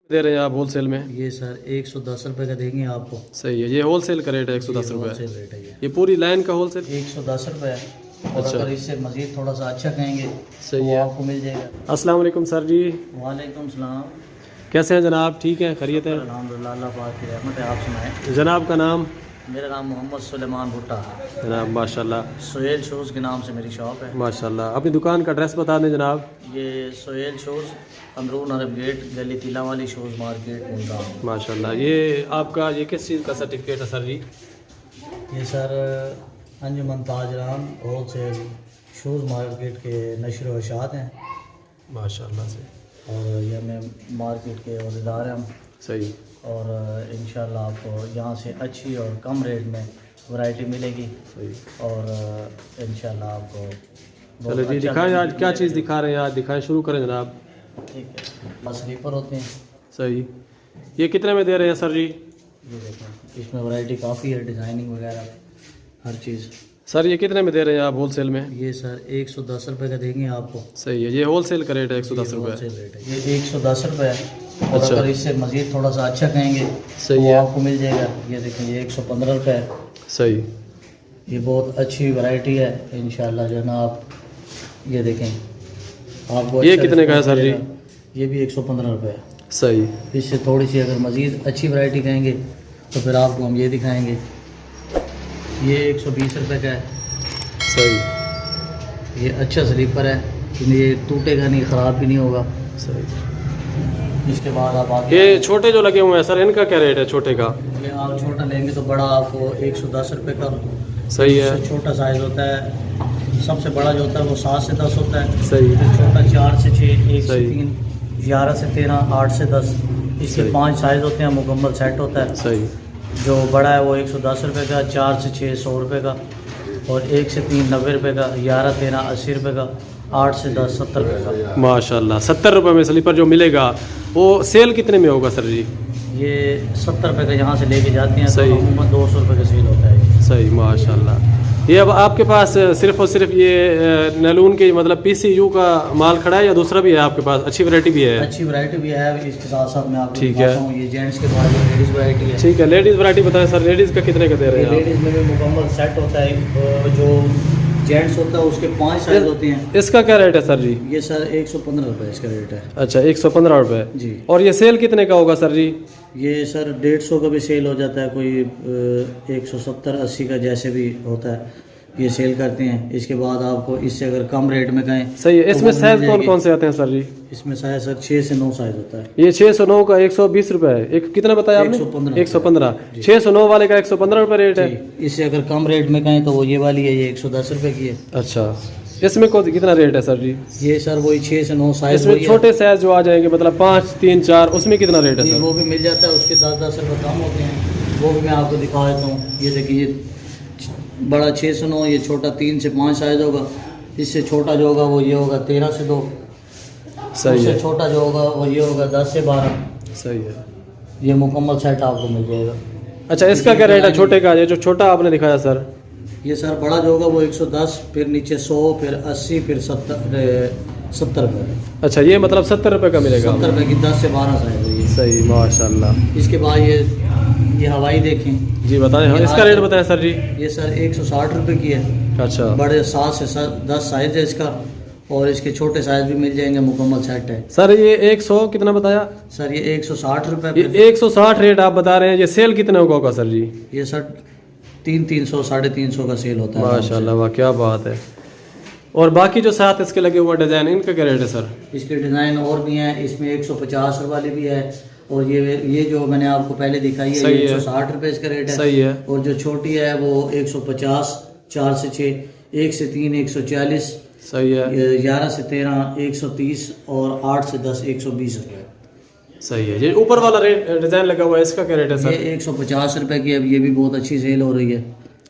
दे रहे हैं आप होलसेल में? ये सर 110 रुपये का देंगे आपको। सही है, ये होलसेल का रेट है 110 रुपये। होलसेल रेट है ये पूरी लाइन का होलसेल 110 रुपये है। और अच्छा। अगर इससे मज़ीद थोड़ा सा अच्छा कहेंगे सही तो है। आपको मिल जाएगा। अस्सलाम वालेकुम सर जी, वालेकुम सलाम। कैसे हैं जनाब? ठीक हैं, खैरियत है? अल्हम्दुलिल्लाह, अल्लाह पाक की रहमत है। आप सुनाएं। जनाब का नाम? मेरा नाम मोहम्मद सुलेमान भुट्टा है। जनाब माशाल्लाह सोहेल शूज़ के नाम से मेरी शॉप है। माशाल्लाह। अपनी दुकान का एड्रेस बता दें जनाब। ये सोहेल शूज़, अंदरून अरब गेट, गली तिला वाली शूज़ मार्केट मुल्तान। माशाल्लाह। ये आपका ये किस चीज़ का सर्टिफिकेट है सर जी? ये सर अंजुमन ताजरान होलसेल शूज़ मार्केट के नशर व इशात हैं माशाल्लाह से। और ये हमें मार्केट के औहदेदार हैं हम। सही। और इंशाल्लाह आपको यहाँ से अच्छी और कम रेट में वैरायटी मिलेगी। सही। और इंशाल्लाह आपको बहुत चलो जी, अच्छा दिखाएं आज क्या मिलेगा। चीज़ दिखा रहे हैं, आज दिखाएं, शुरू करें जनाब। ठीक है, स्लीपर होते हैं। सही। ये कितने में दे रहे हैं सर जी? ये देखें, इसमें वैरायटी काफ़ी है, डिज़ाइनिंग वगैरह हर चीज़। सर ये कितने में दे रहे हैं आप होलसेल में? ये सर 110 रुपये का देंगे आपको। सही है, ये होलसेल का रेट है 110 रुपये। होलसेल रेट है ये 110 रुपये है। और अच्छा। अगर इससे मज़ीद थोड़ा सा अच्छा कहेंगे सही तो है। आपको मिल जाएगा। ये देखें, ये 115 रुपये है। सही। ये बहुत अच्छी वैरायटी है इंशाल्लाह जो है ना। आप ये देखें, आपको ये अच्छा कितने का है सर जी? मिलेगा। ये भी 115 रुपये है। सही। इससे थोड़ी सी अगर मज़ीद अच्छी वैरायटी कहेंगे तो फिर आपको हम ये दिखाएंगे। ये 120 रुपये का है। सही। ये अच्छा स्लीपर है, ये टूटेगा नहीं, ख़राब भी नहीं होगा। सही। इसके बाद आप आगे ये छोटे जो लगे हुए हैं सर, इनका क्या रेट है छोटे का? ये आप छोटा लेंगे तो बड़ा आपको 110 रुपये का। सही है। सबसे छोटा साइज़ होता है, सबसे बड़ा जो होता है वो 7 से 10 होता है। सही। फिर छोटा 4 से 6, 1 से सही। 3, 11 से 13, 8 से 10, इसके सही। 5 साइज़ होते हैं। मुकम्मल सेट होता है। सही। जो बड़ा है वो 110 रुपये का, 4 से 6 100 रुपये का, और 1 से 3 90 रुपये का, 11 13 80 रुपये का, 8 से 10 70 रुपये का। माशाल्लाह। 70 रुपये में स्लीपर जो मिलेगा वो सेल कितने में होगा सर जी? ये 70 रुपये का यहाँ से लेके जाते हैं। सही। तो अमूमन 200 रुपये का सेल होता है। सही माशाल्लाह। ये अब आपके पास सिर्फ और सिर्फ ये नैलून के मतलब PCU का माल खड़ा है या दूसरा भी है आपके पास? अच्छी वैरायटी भी है? अच्छी वैरायटी भी है। इसके साथ साथ मैं आपको ठीक है। दिखाता हूँ, ये जेंट्स के पास लेडीज़ वैरायटी है। ठीक है, लेडीज़ वैरायटी बताएं सर। लेडीज़ का कितने का दे रहे हैं आप? लेडीज़ में भी मुकम्मल सेट होता है। जो जेंट्स होता है उसके 5 साइज होते हैं। इसका क्या रेट है सर जी? ये सर 115 रुपये इसका रेट है। अच्छा, 115 रुपये जी। और ये सेल कितने का होगा सर जी? ये सर 150 का भी सेल हो जाता है, कोई 170 80 का जैसे भी होता है ये सेल करते हैं। इसके बाद आपको इससे अगर कम रेट में कहें। सही है। तो इसमें वो साइज मिल कौन जाएगी। कौन से आते हैं सर जी? इसमें साइज सर 6 से 9 साइज होता है। ये 609 का 120 रुपये है। एक कितना बताया आपने? 115। 115। 609 वाले का 115 रुपये रेट है। जी। इससे अगर कम रेट में कहें तो वो ये वाली है, ये 110 रुपये की है। अच्छा, इसमें कौन कितना रेट है सर जी? ये सर वही 6 से 9 साइज। इसमें छोटे साइज जो आ जाएंगे मतलब 5 3 4, उसमें कितना रेट है सर? वो भी मिल जाता है, उसके 10-10 रुपये कम होते हैं। वो भी मैं आपको दिखा देता हूँ। ये देखिए, ये बड़ा 6 से 9, ये छोटा 3 से 5 साइज होगा। इससे छोटा जो होगा वो ये होगा 13 से 2। सही उससे है। छोटा जो होगा वो ये होगा 10 से 12। सही है। ये मुकम्मल सेट आपको मिल जाएगा। अच्छा, इसका क्या रेट है छोटे का? ये जो छोटा आपने दिखाया सर? ये सर बड़ा जो होगा वो 110, फिर नीचे 100, फिर 80, फिर 70 रुपये। अच्छा, ये मतलब 70 रुपये का मिलेगा? 70 रुपये की 10 से 12 साइज है ये। सही माशाल्लाह। इसके बाद ये हवाई देखें। जी बताएं। हाँ, इसका रेट बताएं सर जी। ये सर 160 रुपये की है। अच्छा। बड़े 7 से 10 साइज है इसका, और इसके छोटे साइज भी मिल जाएंगे। मुकम्मल सेट है सर। ये 100 कितना बताया सर? ये 160 रुपये। ये 160 रेट आप बता रहे हैं। ये सेल कितने का होगा सर जी? ये सर 300 350 का सेल होता है। माशाल्लाह, वाह क्या बात है। और बाकी जो साथ इसके लगे हुए डिज़ाइन, इनका क्या रेट है सर? इसके डिज़ाइन और भी हैं। इसमें 150 वाली भी है, और ये जो मैंने आपको पहले दिखाई है ये 160 रुपये इसका रेट है। सही है। और जो छोटी है वो 150, 4 से 6, 1 से 3 140, सही है। 11 से 13 130, और 8 से 10 120 रुपये। सही है। ये ऊपर वाला रेट डिज़ाइन लगा हुआ है, इसका क्या रेट है सर? ये 150 रुपये की है। ये भी बहुत अच्छी सेल हो रही है।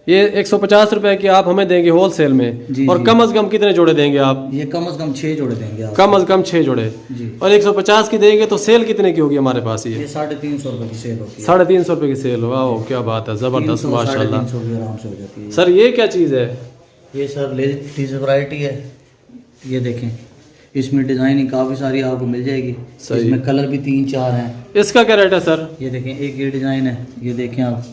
ये 150 रुपए की आप हमें देंगे होलसेल में। जी, और जी। कम से कम कितने जोड़े देंगे आप? ये कम से कम 6 जोड़े देंगे आप। कम से कम 6 जोड़े। जी। और 150 की देंगे तो सेल कितने की होगी हमारे पास? ये ये 350 रुपये की सेल होती है। 350 रुपए की सेल होगा। ओ क्या बात है, जबरदस्त 300 माशाल्लाह। 350 की आराम से हो जाती है। सर ये क्या चीज़ है? ये सर लेडीज वैरायटी है। ये देखें, इसमें डिज़ाइनिंग काफ़ी सारी आपको मिल जाएगी। सही। इसमें कलर भी 3-4 हैं। इसका क्या रेट है सर? ये देखें, एक ये डिज़ाइन है, ये देखें आप,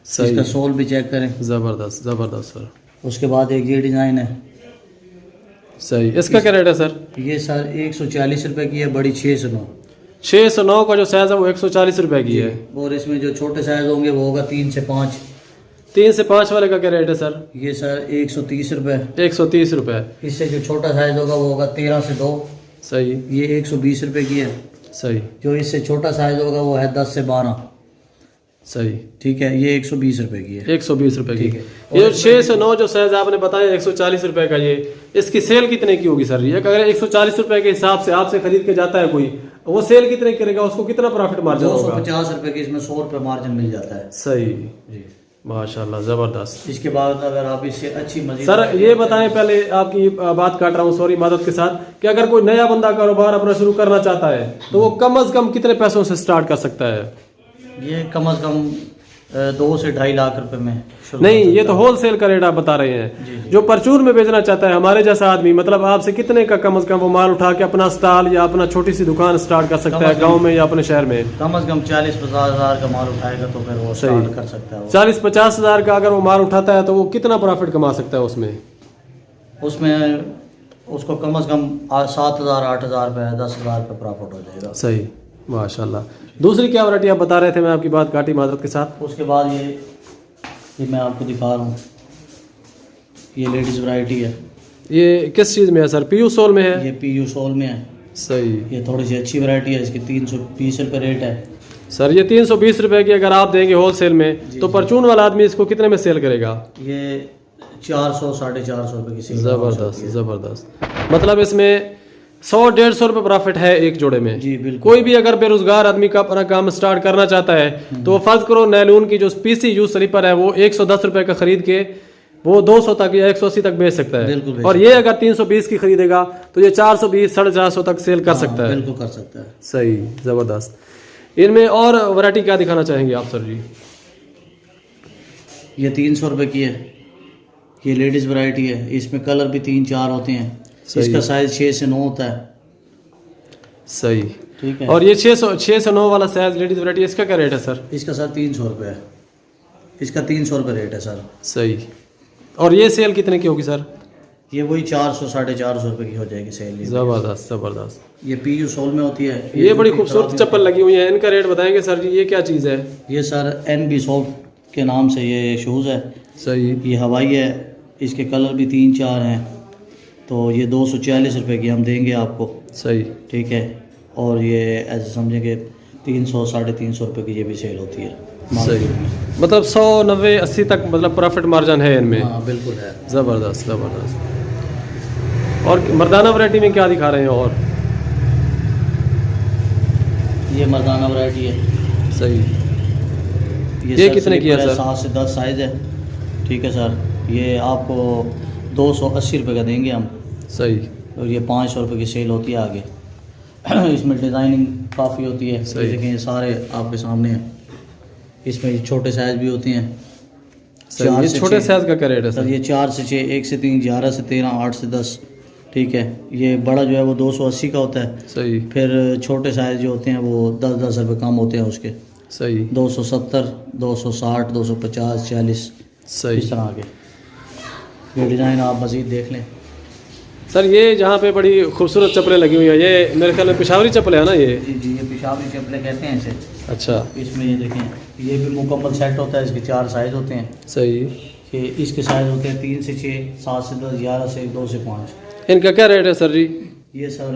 सही, इसका सोल भी चेक करें। ज़बरदस्त ज़बरदस्त सर। उसके बाद एक ये डिज़ाइन है, सही, इसका क्या रेट है सर? ये सर 140 रुपये की है, बड़ी 609। 609 का जो साइज़ है वो 140 रुपये की है। और इसमें जो छोटे साइज़ होंगे वो होगा 3 से 5। 3 से 5 वाले का क्या रेट है सर? ये सर 130 रुपये। 130 रुपये। इससे जो छोटा साइज़ होगा वो होगा 13 से 2। सही, ये 120 रुपये की है। सही, जो इससे छोटा साइज़ होगा वो है 10 से 12। सही, ठीक है, ये 120 रुपये की है। 120 रुपये की। ठीक है। ये जो 6 से 9 जो साइज़ आपने बताया 140 रुपये का, ये इसकी सेल कितने की होगी सर? ये अगर 140 रुपये के हिसाब से आपसे खरीद के जाता है कोई, वो सेल कितने करेगा, उसको कितना प्रॉफिट मार्जिन होगा? 250 रुपये की, इसमें 100 रुपये मार्जिन मिल जाता है। सही, जी। माशाल्लाह, ज़बरदस्त। इसके बाद अगर आप इससे अच्छी मजीद सर ये बताएं, पहले आपकी बात काट रहा हूँ सॉरी मदद के साथ, कि अगर कोई नया बंदा कारोबार अपना शुरू करना चाहता है तो वो कम से कम कितने पैसों से स्टार्ट कर सकता है? ये कम से कम 2 से 2.5 लाख रुपए में शुरू नहीं, कर ये सकता तो है। होलसेल का रेट आप बता रहे हैं। जी, जी। जो परचून में बेचना चाहता है हमारे जैसा आदमी, मतलब आपसे कितने का कम से कम वो माल उठा के अपना स्टॉल या अपना छोटी सी दुकान स्टार्ट कर सकता है गांव में या अपने शहर में? कम से कम 40-50 हज़ार का माल उठाएगा तो फिर वो सही। स्टार्ट कर सकता है। 40-50 हज़ार का अगर वो माल उठाता है तो वो कितना प्रॉफिट कमा सकता है उसमें? उसमें उसको कम से कम 7,000, 8,000 रुपये, 10,000 रुपये प्रॉफिट हो जाएगा। सही, माशाल्लाह। दूसरी क्या वैरायटी आप बता रहे थे? मैं आपकी बात काटी माजरत के साथ। उसके बाद ये मैं आपको दिखा रहा हूँ, ये लेडीज़ वैरायटी है। ये किस चीज़ में है सर? पीयू सोल में है? ये PU सोल में है। सही, ये थोड़ी सी अच्छी वैरायटी है, इसकी 320 रुपये रेट है। सर ये 320 रुपये की अगर आप देंगे होलसेल में तो परचून वाला आदमी इसको कितने में सेल करेगा? ये 400 450 रुपये की सेल। ज़बरदस्त ज़बरदस्त। मतलब इसमें 100-150 रुपये प्रॉफिट है एक जोड़े में। जी बिल्कुल। कोई भी अगर बेरोजगार आदमी का अपना काम स्टार्ट करना चाहता है तो फर्ज करो नैलून की जो PCU स्लीपर है वो 110 रुपये का खरीद के वो 200 तक या 180 तक बेच सकता है। बिल्कुल बेच और ये अगर 320 की खरीदेगा तो ये 420 450 तक सेल कर सकता है। बिल्कुल कर सकता है। सही, ज़बरदस्त। इनमें और वैरायटी क्या दिखाना चाहेंगे आप सर जी? ये 300 रुपये की है, ये लेडीज़ वैरायटी है। इसमें कलर भी 3-4 होते हैं। इसका साइज़ 6 से 9 होता है। सही, ठीक है। और ये 6 से 9 वाला साइज लेडीज वैरायटी, इसका क्या रेट है सर? इसका सर 300 रुपये है। इसका 300 रुपये रेट है सर। सही, और ये सेल कितने की होगी सर? ये वही 400 450 रुपये की हो जाएगी सेल। ज़बरदस्त ज़बरदस्त। ये PU सोल में होती है। ये बड़ी खूबसूरत चप्पल लगी हुई है, इनका रेट बताएंगे सर जी? ये क्या चीज़ है? ये सर NB सॉफ्ट के नाम से ये शूज़ है। सही, ये हवाई है। इसके कलर भी 3-4 हैं। तो ये 240 रुपये की हम देंगे आपको। सही, ठीक है। और ये ऐसे समझें कि 300 350 रुपये की ये भी सेल होती है। सही, मतलब 100 90 80 तक मतलब प्रॉफिट मार्जिन है इनमें। हाँ बिल्कुल है। ज़बरदस्त ज़बरदस्त। और मर्दाना वैरायटी में क्या दिखा रहे हैं? और ये मर्दाना वैरायटी है। सही, ये सर कितने की है स्लीपर सर? 7 से 10 साइज़ है। ठीक है सर, ये आपको 280 रुपये का देंगे हम। सही, और ये 500 रुपये की सेल होती है आगे। इसमें डिज़ाइनिंग काफ़ी होती है। सही। देखें ये सारे आपके सामने हैं। इसमें छोटे साइज़ भी होते हैं। सही। 4 ये से छोटे 6 साइज का क्या रेट है सर? सर? ये 4 से 6, 1 से 3, 11 से 13, 8 से 10। ठीक है। ये बड़ा जो है वो 280 का होता है। सही, फिर छोटे साइज़ जो होते हैं वो 10-10 रुपये कम होते हैं उसके। सही, 270, 260, 250, 40 सही। इस तरह के। ये डिज़ाइन आप मज़ीद देख लें। सर ये जहाँ पे बड़ी खूबसूरत चप्पलें लगी हुई हैं, ये मेरे ख्याल में पिशावरी चप्पल है ना ये? जी जी, ये पेशावरी चप्पलें कहते हैं इसे। अच्छा, इसमें ये देखें, ये भी मुकम्मल सेट होता है। इसके 4 साइज़ होते हैं। सही। कि इसके साइज़ होते हैं 3 से 6, 7 से 10, 11 से 2 से 5। इनका क्या रेट है सर जी? ये सर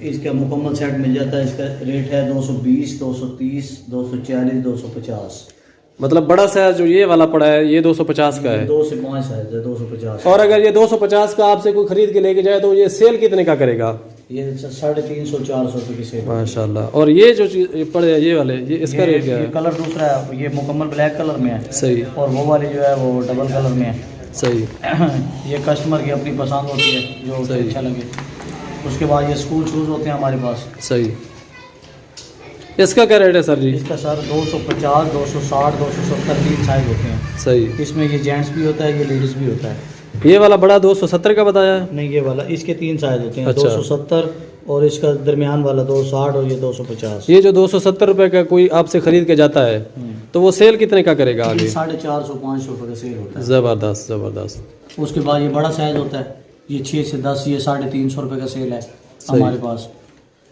इसका मुकम्मल सेट मिल जाता है। इसका रेट है 220, 230, 240, 250। मतलब बड़ा साइज जो ये वाला पड़ा है ये 250 का है। 2 से 5 साइज़ है, 250। और अगर ये 250 का आपसे कोई खरीद के लेके जाए तो ये सेल कितने का करेगा? ये 350-400 रुपये की सेल। माशाल्लाह। और ये जो चीज पड़े है ये वाले, ये इसका रेट क्या ये है? कलर दूसरा है। ये मुकम्मल ब्लैक कलर में है। सही, और वो वाली जो है वो डबल कलर में है। सही, ये कस्टमर की अपनी पसंद होती है जो उसे सही। अच्छा लगे। उसके बाद ये स्कूल शूज़ होते हैं हमारे पास। सही। इसका क्या रेट है सर जी? इसका सर 250, 260, 270 3 साइज़ होते हैं। सही, इसमें ये जेंट्स भी होता है, ये लेडीज़ भी होता है। ये वाला बड़ा 270 का बताया है। नहीं, ये वाला, इसके 3 साइज होते हैं, अच्छा। 270 और इसका दरमियान वाला 260 और ये 250। ये जो 270 रुपए का कोई आपसे खरीद के जाता है तो वो सेल कितने का करेगा आगे? 450-500 रुपये का सेल होता है। ज़बरदस्त ज़बरदस्त। उसके बाद ये बड़ा साइज होता है, ये 6 से 10, ये 350 रुपये का सेल है हमारे पास।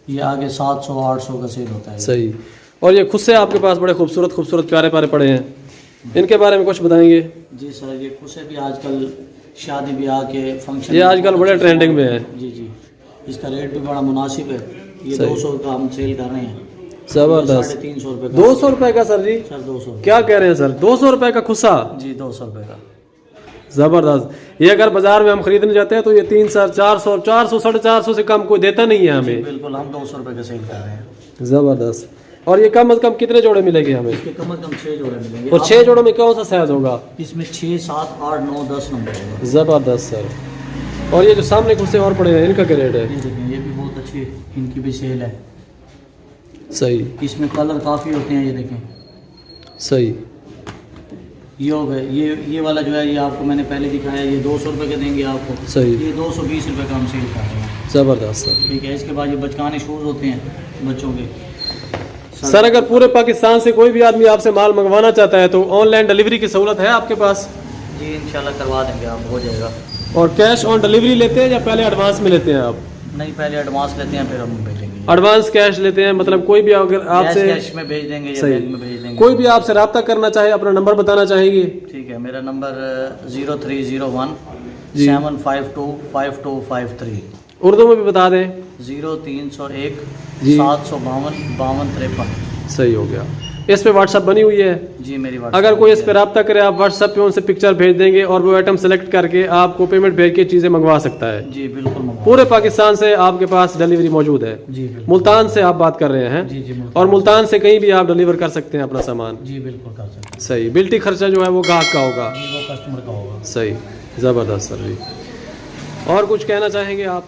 ये आगे 700-800 का सेल होता है। सही। और ये खुद से आपके पास बड़े खूबसूरत खूबसूरत प्यारे प्यारे पड़े हैं, इनके बारे में कुछ बताएंगे? जी सर, ये खुद से भी आजकल शादी ब्याह के फंक्शन, ये आजकल बड़े ट्रेंडिंग में है। जी जी, इसका रेट भी बड़ा मुनासिब है। ये 200 का हम सेल कर रहे हैं। ज़बरदस्त। 350 रुपये का। 200 रुपए का सर जी? सर 200। क्या कह रहे हैं सर, 200 रुपए का खुस्सा? जी 200 रुपये का। ज़बरदस्त। ये अगर बाजार में हम खरीदने जाते हैं तो ये 300, 400, 400, 450 से कम कोई देता नहीं है हमें। बिल्कुल, हम 200 रुपये का सेल कर रहे हैं। ज़बरदस्त। और ये कम से कम कितने जोड़े मिलेंगे हमें? इसके कम से कम 6 जोड़े मिलेंगे। और 6 जोड़ों में कौन सा साइज होगा? इसमें 6, 7, 8, 9, 10 नंबर होगा। ज़बरदस्त सर। और ये जो सामने खुस्से और पड़े हैं, इनका क्या रेट है? ये देखें, ये भी बहुत अच्छी, इनकी भी सेल है। सही इसमें कलर काफ़ी होते हैं, ये देखें। सही। ये हो गए, ये वाला जो है, ये आपको मैंने पहले दिखाया, ये 200 रुपये का देंगे आपको। सही। ये 220 रुपये का हम सेल कर रहे हैं। ज़बरदस्त सर। ठीक है। इसके बाद ये बचकाने शूज़ होते हैं बच्चों के। सर अगर पूरे पाकिस्तान से कोई भी आदमी आपसे माल मंगवाना चाहता है तो ऑनलाइन डिलीवरी की सहूलत है आपके पास? जी इंशाल्लाह करवा देंगे, आप हो जाएगा। और कैश ऑन डिलीवरी लेते हैं या पहले एडवांस में लेते हैं आप? नहीं, पहले एडवांस लेते हैं, फिर हम भेजेंगे। एडवांस कैश लेते हैं, मतलब कोई भी अगर आपसे कैश में भेज देंगे या सही। बैंक में भेज देंगे। कोई भी आपसे रब्ता करना चाहे अपना नंबर बताना चाहेंगे? ठीक है, मेरा नंबर 0301 जी। 752 5253। उर्दू में भी बता दें। 0301 जी। 752 5253। सही हो गया। इस पे व्हाट्सअप बनी हुई है? जी मेरी बात। अगर कोई इस पे रब्ता करे आप व्हाट्सएप पे उनसे पिक्चर भेज देंगे और वो आइटम सेलेक्ट करके आपको पेमेंट भेज के चीज़ें मंगवा सकता है। जी बिल्कुल। पूरे पाकिस्तान से आपके पास डिलीवरी मौजूद है। जी बिल्कुल। मुल्तान से आप बात कर रहे हैं? जी जी। और मुल्तान से कहीं भी आप डिलीवर कर सकते हैं अपना सामान? जी बिल्कुल कर सकते हैं। सही। बिल्टी खर्चा जो है वो ग्राहक का होगा? जी वो कस्टमर का होगा। सही। ज़बरदस्त सर जी। और कुछ कहना चाहेंगे आप?